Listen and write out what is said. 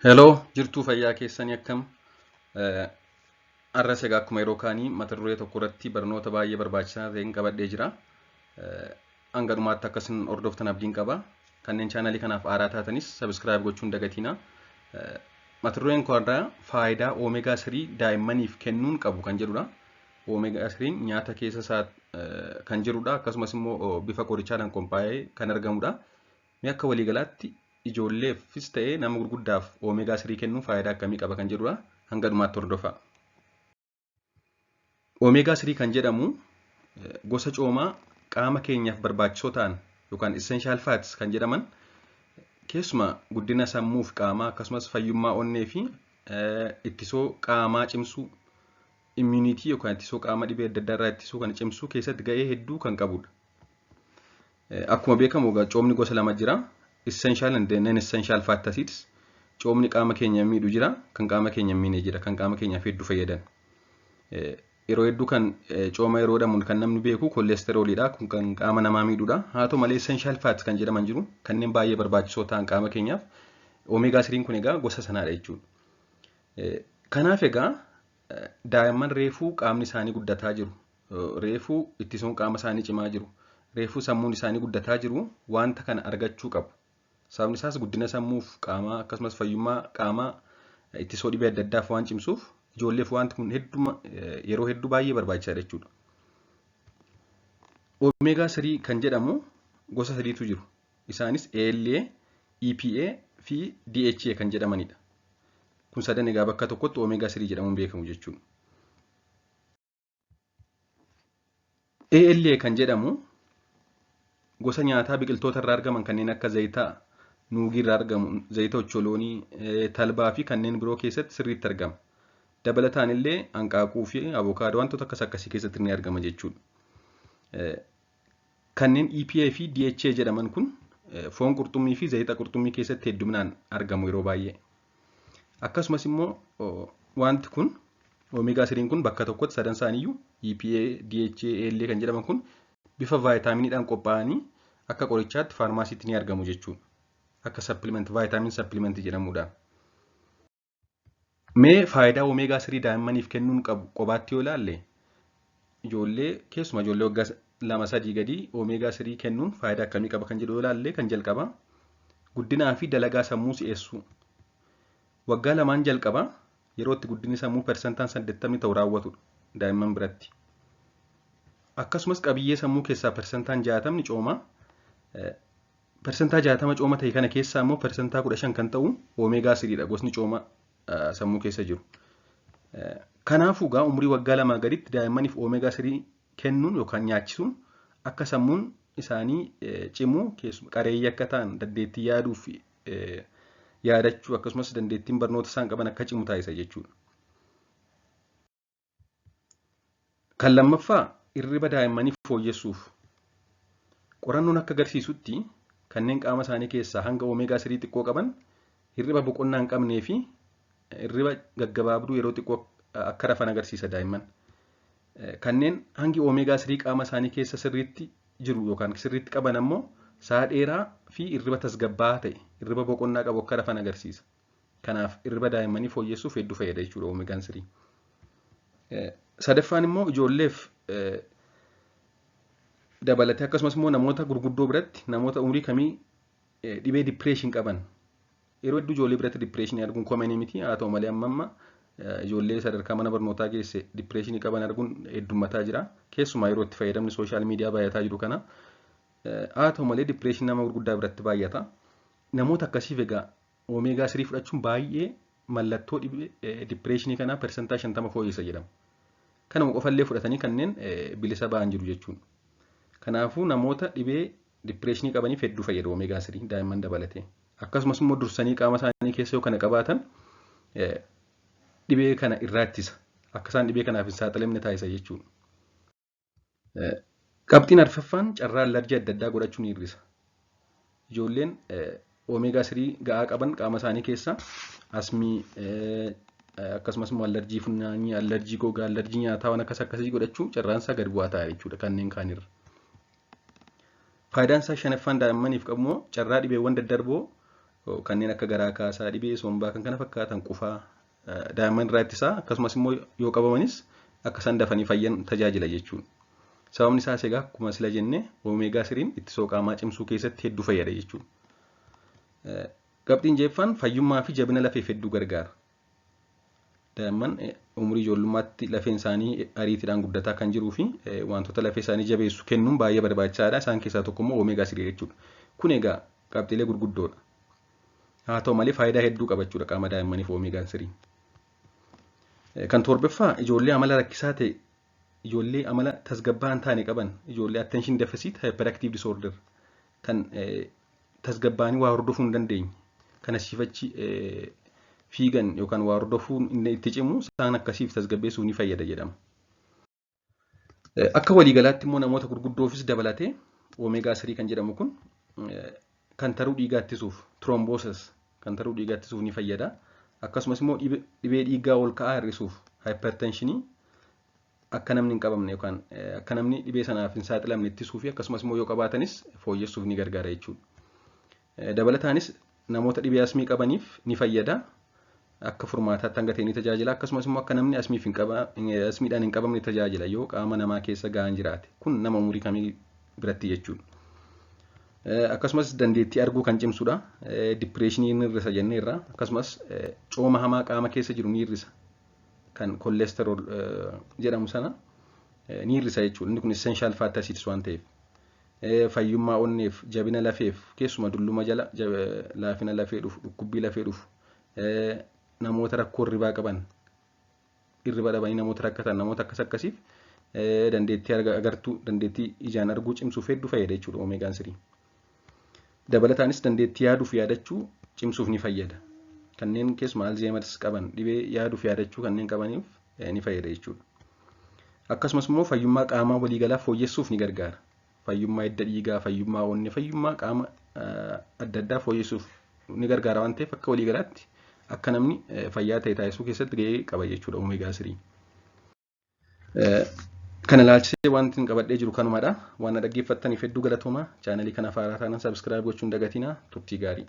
Heloo jirtuu fayyaa keessanii akkam arras egaa akkuma yeroo kaanii mata duree tokko irratti barnoota baay'ee barbaachisaa ta'een qabadhee jira. Hanga dhumaatti akkasiin hordoftan abdiin qaba. Kanneen chaanalii kanaaf haaraa taatanis sabiskiraayib gochuun dagatiina. Mata dureen koo irraa faayidaa oomegaa 3 daa'immaniif kennuun qabu kan jedhudha. Oomegaa 3 nyaata keessa isaa kan jirudha. Akkasumas immoo bifa qorichaadhaan qophaa'ee kan argamudha. Mee akka waliigalaatti ijoolleefis ta'ee nama gurguddaaf oomegaa 3 kennuun faayidaa akkamii qaba kan jedhudha. Hanga dhumaatti hordofaa. Oomegaa 3 kan jedhamu gosa coomaa qaama keenyaaf barbaachisoo ta'an yookaan essential fats kan jedhaman keessumaa guddina sammuu fi qaamaa akkasumas fayyummaa onnee fi ittisoo qaamaa cimsuu immunity yookaan ittisoo qaama dhibee adda addaa irraa ittisuu kan cimsuu keessatti ga'ee hedduu kan qabudha. Akkuma beekamu coomni gosa lama jira. Essential and non essential fat acids. Coomni qaama keenya miidhu jira, kan qaama keenya miine jira, kan qaama keenyaaf hedduu fayyadan. Yeroo hedduu kan cooma yeroo jedhamu kan namni beeku koolesterooliidha, kun kan qaama namaa miidhudha. Haa ta'u malee essential fats kan jedhaman jiru, kanneen baay'ee barbaachisoo ta'an qaama keenyaaf. Oomegaa 3 kun egaa gosa sanaadha jechuudha. Kanaaf egaa daa'imman reefuu qaamni isaanii guddataa jiru, reefuu ittisuun qaama isaanii cimaa jiru, reefuu sammuun isaanii guddataa jiru wanta kana argachuu qabu. Sababni isaas guddina sammuuf qaamaa akkasumas fayyummaa qaamaa ittisoo dhibee adda addaaf waan cimsuuf ijoolleef wanti kun yeroo hedduu baay'ee barbaachisaadha jechuudha. Oomegaa 3 kan jedhamu gosa sadiitu jiru. Isaanis ALA, EPA fi DHA kan jedhamanidha. Kun sadan egaa bakka tokkotti oomegaa 3 jedhamuun beekamu jechuudha. ALA kan jedhamu gosa nyaataa biqiltoota irraa argaman kanneen akka zayitaa nuugii irraa argamu, zayita ocholoonii, talbaa fi kanneen biroo keessatti sirriitti argama. Dabalataan illee hanqaaquu fi avokaadoo wantoota akkasii keessatti ni argama jechuudha. Kanneen EPA fi DHA jedhaman kun foon qurxummii fi zayita qurxummii keessatti hedduminaan argamu yeroo baay'ee. Akkasumas immoo wanti kun oomegaa 3 kun bakka tokkotti sadan isaaniiyyuu EPA, DHA, ALA kan jedhaman kun bifa vaayitaaminiidhaan qophaa'anii akka qorichaatti faarmaasiitti ni argamu jechuudha. Akka supplement vaayitaamin supplement jedhamudha. Mee faayidaa oomegaa 3 daa'immaniif kennuun qabu qobaatti yoo ilaalle ijoollee keessumaa ijoollee waggaa 2-3 gadi oomegaa 3 kennuun faayidaa akkamii qaba kan jedhu yoo ilaalle kan jalqaba guddinaa fi dalagaa sammuu si'eessuu. Waggaa 2 jalqaba yeroo itti guddinni sammuu persentaan 80 ta'u raawwatudha daa'imman biratti. Akkasumas qabiyyee sammuu keessaa persentaan 60 cooma. Persentaa 60 cooma ta'e kana keessaa immoo persentaa 15 kan ta'u oomegaa 3dha gosni cooma sammuu keessa jiru. Kanaafuu egaa umurii waggaa 2 gaditti daa'immaniif oomegaa 3 kennuun yookaan nyaachisuun akka sammuun isaanii cimuu qareeyyii akka ta'an dandeettii yaaduu fi yaadachuu akkasumas dandeettiin barnoota isaan qaban akka cimu taasisa jechuudha. Kan lammaffaa hirriba daa'immanii fooyyessuuf qorannoon akka agarsiisutti kanneen qaama isaanii keessaa hanga oomegaa 3 xiqqoo qaban hirriba boqonnaa hin qabnee fi hirriba gaggabaabduu yeroo xiqqoo akka rafan agarsiisa daa'imman. Kanneen hangi oomegaa 3 qaama isaanii keessa sirriitti jiru yookaan sirriitti qaban ammoo sa'a dheeraa fi hirriba tasgabbaa'aa ta'e hirriba boqonnaa qabu akka rafan agarsiisa. Kanaaf hirriba daa'immanii fooyyessuuf hedduu fayyada jechuudha oomegaan 3. Sadaffaan immoo ijoolleef dabalatee akkasumas immoo namoota gurguddoo biratti namoota umurii kamii dhibee dipireeshin qaban yeroo hedduu ijoollee biratti dipireeshinii arguun komanii miti. Haa ta'u malee amma ijoollee sadarkaa mana barnootaa geesse dipireeshinii qaban arguun heddummataa jira. Keessumaa yeroo itti fayyadamni sooshaal miidiyaa baay'ataa jiru kana. Haa ta'u malee dipireeshinii nama gurguddaa biratti baay'ata. Namoota akkasiif egaa oomegaa 3 fudhachuun baay'ee mallattoo dhibee dipireeshinii kanaa persentaa 50 fooyyessa jedhama. Kanuma qofallee fudhatanii kanneen bilisa ba'an jiru jechuudha. Kanaafuu namoota dhibee dipireeshinii qabaniif hedduu fayyada oomegaa 3 daa'imman dabalatee. Akkasumas immoo dursanii qaama isaanii keessa yoo kana qabaatan dhibee kana irraa ittisa. Akka isaan dhibee kanaaf hin saaxilamne taasisa jechuudha. Qabxiin arfaffaan carraa allarjii adda addaa godhachuu ni hir'isa. Ijoolleen oomegaa 3 ga'aa qaban qaama isaanii keessa asmii akkasumas immoo allarjii funyaanii, allarjii gogaa, allarjii nyaataa waan akkasii godhachuu carraan isaa gadi bu'aa ta'a jechuudha kanneen kaanirra. Faayidaan isaa shanaffaan daa'immaniif qabu immoo carraa dhibeewwan daddarboo kanneen akka garaa kaasaa, dhibee sombaa kan kana fakkaatan qufaa daa'imman irraa ittisaa akkasumas immoo yoo qabamanis akka isaan dafanii fayyan tajaajila jechuudha. Sababni isaas egaa akkuma sila jennee Omeegaa 3 ittisoo qaamaa cimsuu keessatti hedduu fayyada jechuudha. Qabxiin jeeffaan fayyummaa fi jabina lafeef hedduu gargaara. Daa'imman umurii ijoollummaatti lafeen isaanii ariitiidhaan guddataa kan jiruu fi wantoota lafee isaanii jabeessu kennuun baay'ee barbaachisaadha. Isaan keessaa tokko immoo Omeegaa 3 jechuudha. Kun egaa qabxiilee gurguddoodha. Haa ta'u malee faayidaa hedduu qabachuudha qaama daa'immaniif Omeegaan 3. Kan torbaffaa ijoollee amala rakkisaa ta'e, ijoollee amala tasgabbaa hin taane qaban, ijoollee attention deficit hyperactive disorder kan tasgabbaanii waa hordofuu hin dandeenye, kan asiifachi fiigan yookaan waa hordofuu itti cimu isaan akkasiif tasgabbeessuuf ni fayyada jedhama. Akka waliigalaatti immoo namoota gurguddoofis dabalatee Omeegaa 3 kan jedhamu kun kan taruu dhiigaa ittisuuf thrombosis kan taruu dhiigaa ittisuuf ni fayyada. Akkasumas immoo dhibee dhiigaa ol ka'aa hir'isuuf hypertensionii akka namni hin qabamne yookaan akka namni dhibee sanaaf hin saaxilamne ittisuu fi akkasumas immoo yoo qabaatanis fooyyessuuf ni gargaara jechuudha. Dabalataanis namoota dhibee asmii qabaniif ni fayyada. Akka furmaataatti hanga ta'e ni tajaajila. Akkasumas immoo akka namni asmiidhaan hin qabamne tajaajila yoo qaama namaa keessa gahaan jiraate. Kun nama umurii kamii biratti jechuudha. Akkasumas dandeettii arguu kan cimsudha. Dipireeshinii ni hir'isa jenneerra. Akkasumas cooma hamaa qaama keessa jiru ni hir'isa. Kan kolesterool jedhamu sana ni hir'isa jechuudha. Inni kun essential fatty acids waan ta'eef. Fayyummaa onneef, jabina lafeef, keessuma dulluma jala laafina lafee dhufu, dhukkubbii lafee dhufu, namoota rakkoo hirribaa qaban, hirriba dhabanii namoota rakkatan, namoota akkasiif dandeettii agartuu, dandeettii ijaan arguu cimsuuf hedduu fayyada jechuudha Omeegaan 3. Dabalataanis dandeettii yaaduuf yaadachuu cimsuuf ni fayyada. Kanneen keessumaa Alzheimer's qaban dhibee yaaduuf yaadachuu kanneen qabaniif ni fayyada jechuudha. Akkasumas immoo fayyummaa qaamaa waliigalaa fooyyessuuf ni gargaara. Fayyummaa hidda dhiigaa, fayyummaa onnee, fayyummaa qaama adda addaa fooyyessuuf ni gargaara waan ta'eef akka waliigalaatti akka namni fayyaa ta'e taasisuu keessatti gahee qaba jechuudha Omeegaa 3. Kana ilaalchisee wanti qabadhee jiru kanumadha. Waan dhaggeeffattaniif hedduu galatoomaa. Chaanalii kana haaraa taanaan subscribe gochuun dagatinaa. Turtii gaarii.